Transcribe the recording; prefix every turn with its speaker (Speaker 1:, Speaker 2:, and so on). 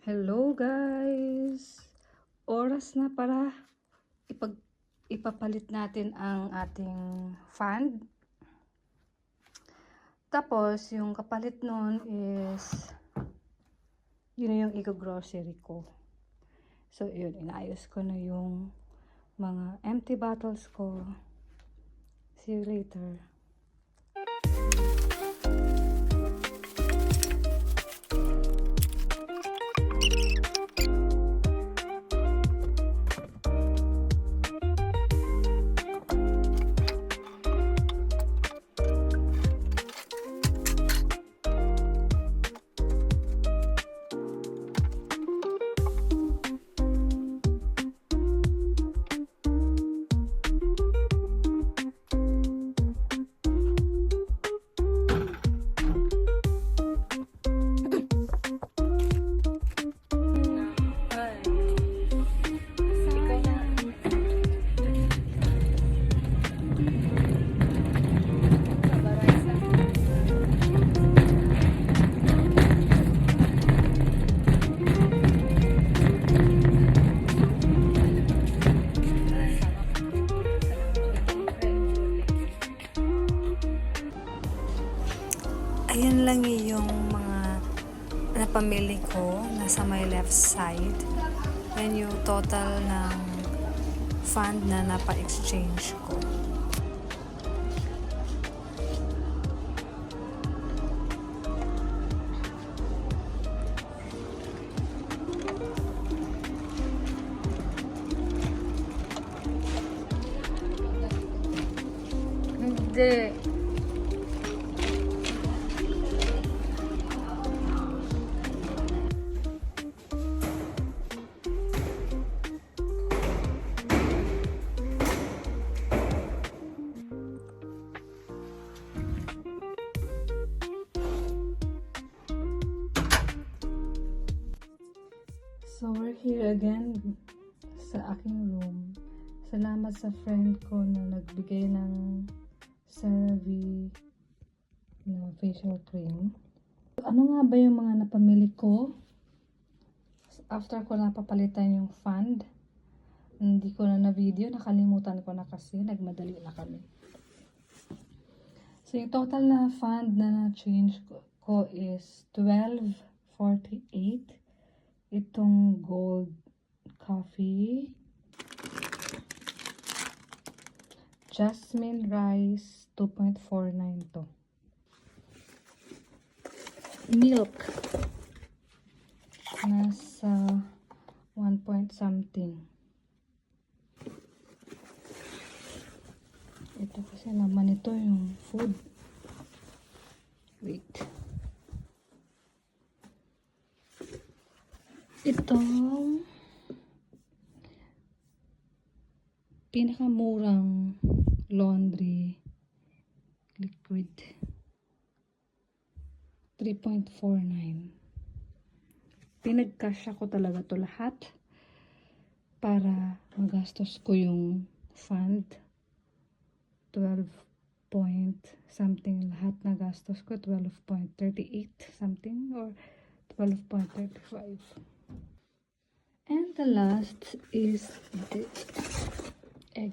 Speaker 1: Hello guys! Oras na para ipapalit natin ang ating fan. Tapos, yung kapalit nun is yun yung grocery ko. So, yun, inaayos ko na yung mga empty bottles ko. See you later. Ayan lang yung mga napamili ko nasa my left side. And yung total ng fund na napa-exchange ko. Hindi. So, we're here again sa aking room. Salamat sa friend ko na nagbigay ng CeraVe na facial cream. Ano nga ba yung mga napamili ko? After ko napapalitan yung fund, hindi ko na video, nakalimutan ko na kasi, nagmadali na kami. So, yung total na fund na na-change ko is $12.48. Itong gold coffee, jasmine rice, 2.49 to. Milk, nasa 1 point something. Ito kasi naman ito yung food. Wait. Itong pinakamurang laundry liquid, 3.49. Pinagkasya ko talaga to lahat para magastos ko yung fund. 12 point something lahat na gastos ko, 12.38 something or 12.35. And the last is the egg.